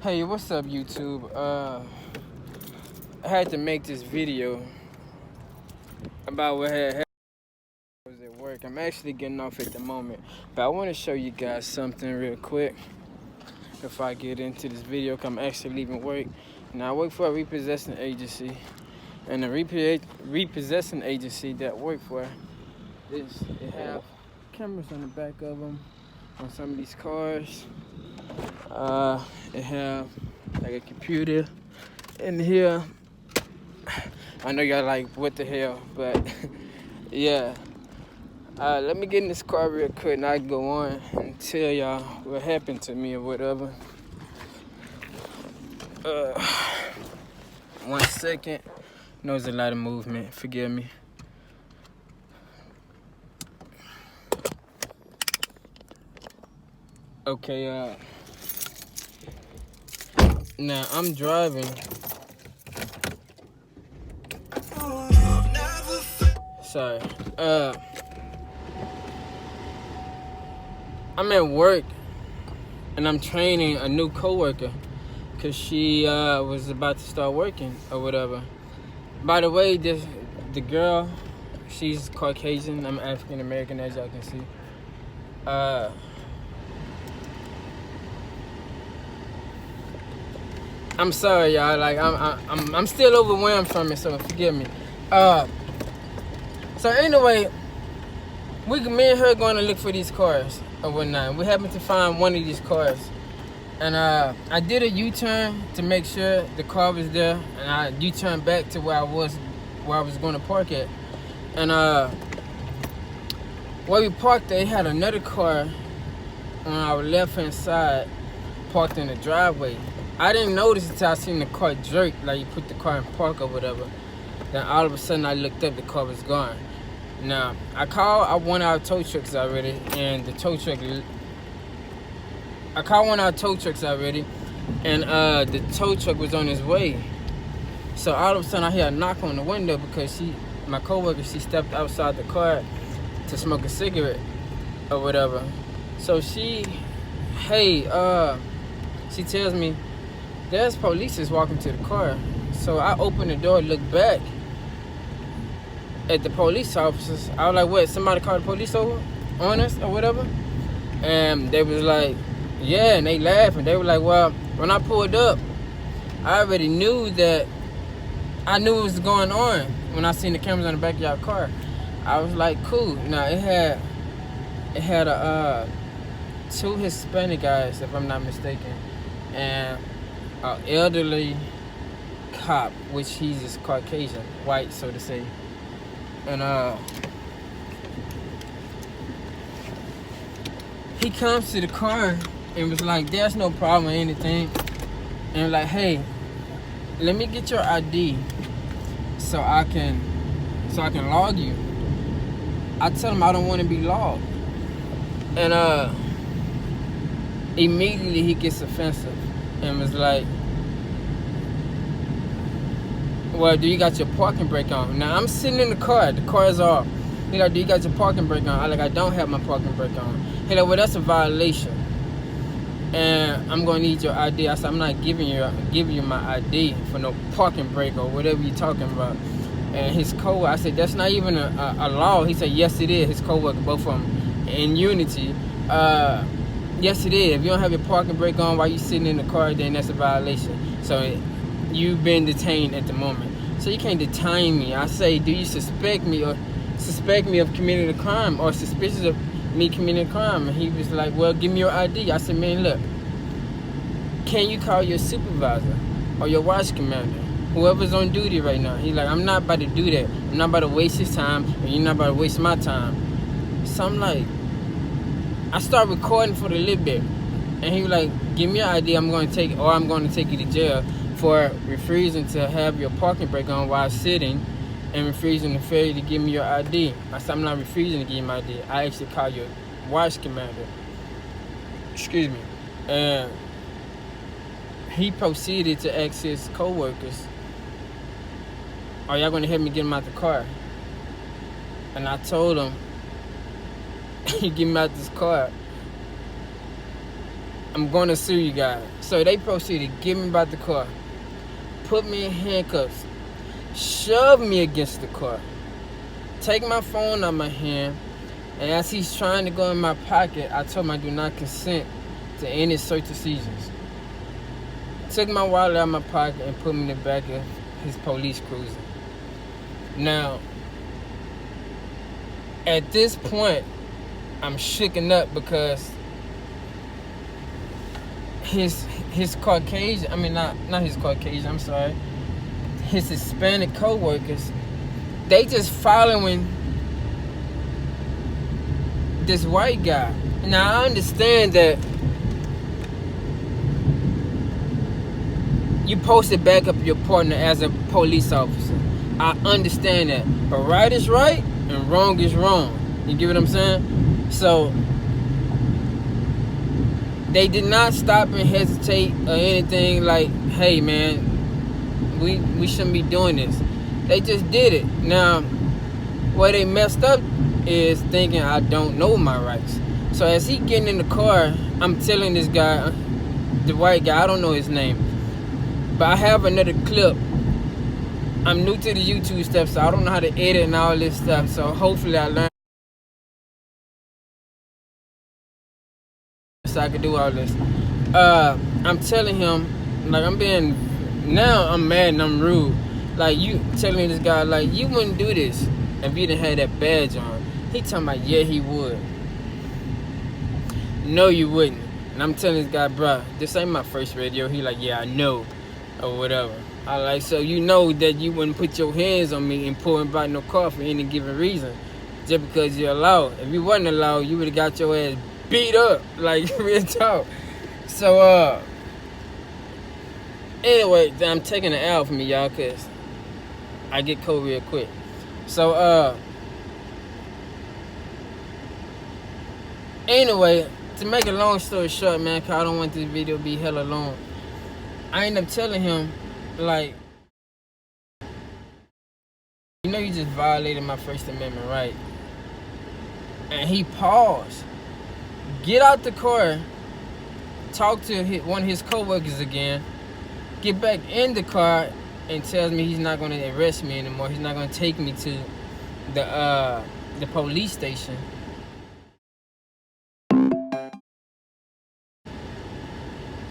Hey, what's up, YouTube? I had to make this video about what had happened. I was at work. I'm actually getting off at the moment, but I want to show you guys something real quick before I get into this video. 'Cause I'm actually leaving work. Now, I work for a repossessing agency, and the repossessing agency that I work for it have cameras on the back of them on some of these cars. It have like a computer in here. I know y'all like, what the hell, but yeah. Let me get in this car real quick and I can go on and tell y'all what happened to me or whatever. 1 second. I know there's a lot of movement, forgive me. Okay, now I'm driving. Sorry. I'm at work and I'm training a new coworker because she was about to start working or whatever. By the way, the girl, she's Caucasian. I'm African American, as y'all can see. I'm sorry, y'all. Like I'm still overwhelmed from it, so forgive me. So anyway, me and her going to look for these cars or whatnot. We happened to find one of these cars, and I did a U-turn to make sure the car was there, and I U-turned back to where I was going to park at. And where we parked, they had another car on our left-hand side parked in the driveway. I didn't notice until I seen the car jerk, like you put the car in park or whatever. Then all of a sudden I looked up, the car was gone. Now, I called one of our tow trucks already, and the tow truck, was on his way. So all of a sudden I hear a knock on the window because my coworker, she stepped outside the car to smoke a cigarette or whatever. So she tells me, there's police is walking to the car. So I open the door, look back at the police officers. I was like, what, somebody called the police over on us or whatever? And they was like, yeah, and they laughed, and they were like, well, when I pulled up, I already knew what was going on when I seen the cameras on the back of y'all car. I was like, cool. Now it had two Hispanic guys, if I'm not mistaken, and an elderly cop, which he's just Caucasian, white, so to say. And he comes to the car and was like, there's no problem or anything. And like, hey, let me get your ID so I can log you. I tell him I don't want to be logged. And immediately he gets offensive and was like, well, do you got your parking brake on? Now, I'm sitting in the car is off. He like, do you got your parking brake on? I like, I don't have my parking brake on. He like, well, that's a violation, and I'm gonna need your ID. I said, I'm not giving you my ID for no parking brake or whatever you're talking about. And his coworker, I said, that's not even a law. He said, yes, it is. His coworker, both of them in unity. Yes, it is. If you don't have your parking brake on while you're sitting in the car, then that's a violation. So you've been detained at the moment. So you can't detain me. I say, do you suspect me of committing a crime or suspicious of me committing a crime? And he was like, well, give me your ID. I said, man, look, can you call your supervisor or your watch commander, whoever's on duty right now? He's like, I'm not about to do that. I'm not about to waste his time, and you're not about to waste my time. So I'm like, I start recording for a little bit, and he was like, give me your ID, I'm going to take you to jail for refusing to have your parking brake on while sitting and refusing to fail you to give me your ID. I said, I'm not refusing to give you my ID. I actually called your watch commander. Excuse me. And he proceeded to ask his co-workers, are y'all going to help me get him out the car? And I told him, you get me out this car, I'm going to sue you guys. So they proceeded to get me about the car, put me in handcuffs, shove me against the car, take my phone out of my hand, and as he's trying to go in my pocket, I told him I do not consent to any search or seizures. Took my wallet out of my pocket and put me in the back of his police cruiser. Now, at this point, I'm shooken up because his Caucasian, I mean not his Caucasian, I'm sorry, his Hispanic co-workers, they just following this white guy. Now I understand that you supposed to back up your partner as a police officer. I understand that. But right is right and wrong is wrong. You get what I'm saying? So they did not stop and hesitate or anything like, hey man, we shouldn't be doing this. They just did it. Now, where they messed up is thinking I don't know my rights. So as he getting in the car, I'm telling this guy, the white guy, I don't know his name, but I have another clip. I'm new to the YouTube stuff, so I don't know how to edit and all this stuff. So hopefully I learn so I can do all this. I'm telling him, like I'm mad and I'm rude. Like you telling this guy, like you wouldn't do this if you didn't have that badge on. He talking about, yeah, he would. No, you wouldn't. And I'm telling this guy, bruh, this ain't my first radio. He like, yeah, I know, or whatever. I like, so you know that you wouldn't put your hands on me and pull me by no car for any given reason, just because you're allowed. If you wasn't allowed, you would have got your ass beat up, like real talk. So, anyway, I'm taking an L from me, y'all, cause I get cold real quick. So, anyway, to make a long story short, man, cause I don't want this video to be hella long, I end up telling him, like, you know you just violated my First Amendment right. And he paused, get out the car, talk to one of his co-workers again, get back in the car, and tells me he's not going to arrest me anymore. He's not going to take me to the police station.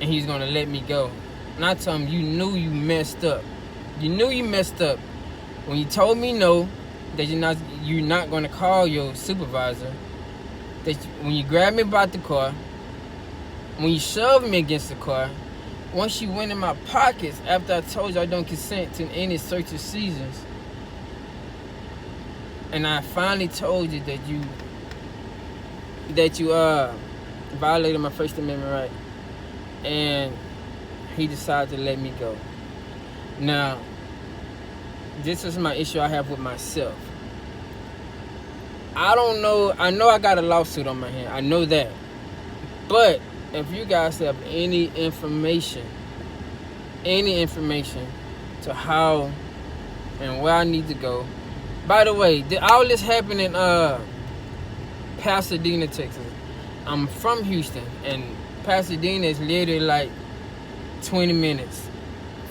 And he's going to let me go. And I told him, you knew you messed up. You knew you messed up when you told me no, that you're not going to call your supervisor. That when you grabbed me about the car, when you shoved me against the car, once you went in my pockets after I told you I don't consent to any search or seizures, and I finally told you that you violated my First Amendment right, and he decided to let me go. Now, this is my issue I have with myself. I don't know. I know I got a lawsuit on my hand. I know that. But if you guys have any information to how and where I need to go. By the way, all this happened in Pasadena, Texas. I'm from Houston, and Pasadena is literally like 20 minutes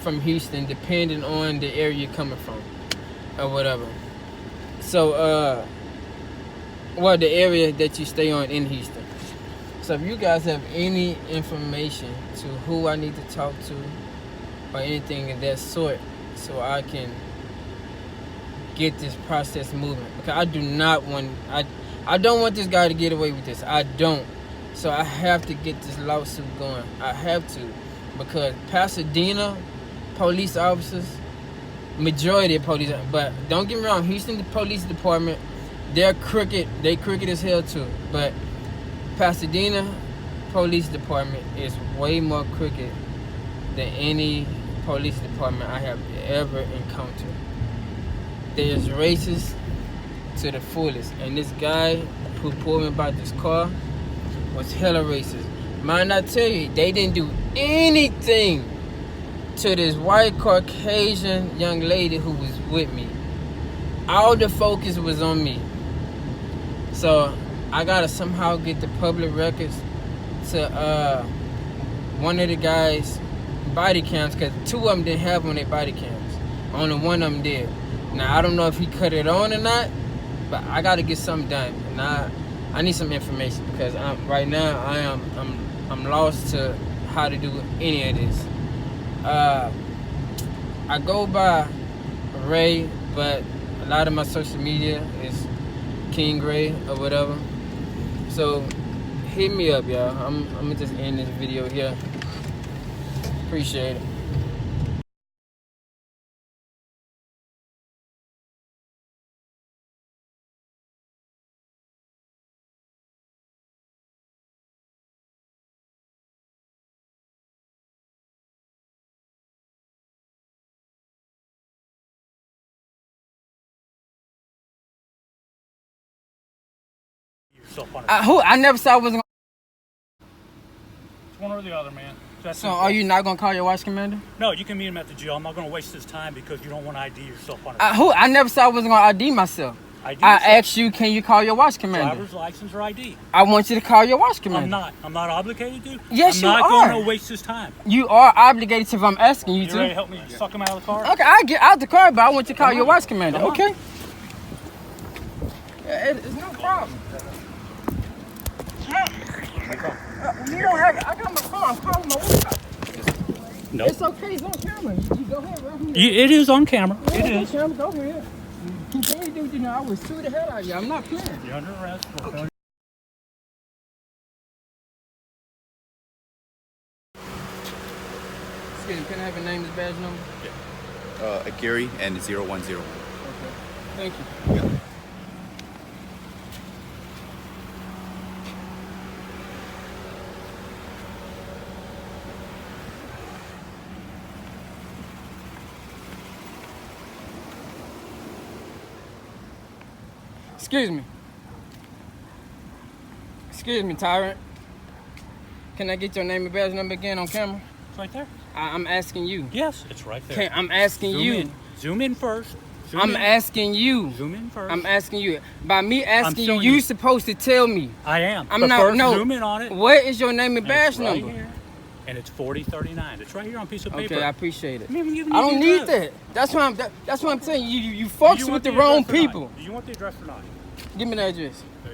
from Houston, depending on the area you're coming from or whatever. So, well, the area that you stay on in Houston. So if you guys have any information to who I need to talk to or anything of that sort, so I can get this process moving, because I don't want this guy to get away with this. I don't. So I have to get this lawsuit going. I have to, because Pasadena police officers, majority of police, but don't get me wrong, Houston Police Department, they're crooked. They crooked as hell too. But Pasadena Police Department is way more crooked than any police department I have ever encountered. They're racist to the fullest. And this guy who pulled me about this car was hella racist. Mind I tell you, they didn't do anything to this white Caucasian young lady who was with me. All the focus was on me. So I gotta somehow get the public records to one of the guys' body cams, because 2 of them didn't have on their body cams. Only one of them did. Now I don't know if he cut it on or not, but I got to get something done. And I need some information, because right now I'm lost to how to do any of this. I go by Ray, but a lot of my social media is King Ray or whatever. So hit me up, y'all. I'm gonna just end this video here. Appreciate it. I never said I wasn't. It's one or the other, man. So are you not gonna call your watch commander? No, you can meet him at the jail. I'm not gonna waste his time because you don't want to ID yourself on it. I never said I wasn't gonna ID myself. I asked you, can you call your watch commander? Driver's license or ID. I want you to call your watch commander. I'm not obligated to. Yes, you are. I'm not gonna waste his time. You are obligated to if I'm asking you to. You ready to help me suck him out of the car? Okay, I'll get out the car, but I want you to call your watch commander, okay? Yeah, it's no problem. You don't have it. I got my phone. I'm calling my watch. Nope. It's okay. It's on camera. You go ahead, bro. It is on camera. Yeah, it is. On camera. Go ahead. Continue to do what you know. I will sue the hell out of you. I'm not playing. You're under arrest. Okay. Excuse me. Can I have your name and badge number? Yeah. Gary and 010. Okay. Thank you. Yeah. Excuse me. Excuse me, Tyrant. Can I get your name and badge number again on camera? It's right there. I'm asking you. Yes, it's right there. I'm asking you. Zoom in first. Asking you. Zoom in first. I'm asking you. By me asking you, you're supposed to tell me. I am. I'm not. First, no. Zoom in on it. What is your name and badge right number? Here. And it's 4039. It's right here on a piece of paper. Okay, I appreciate it. I don't need that. That's why I'm saying you fucks with the wrong people. Do you want the address or not? Give me the address. There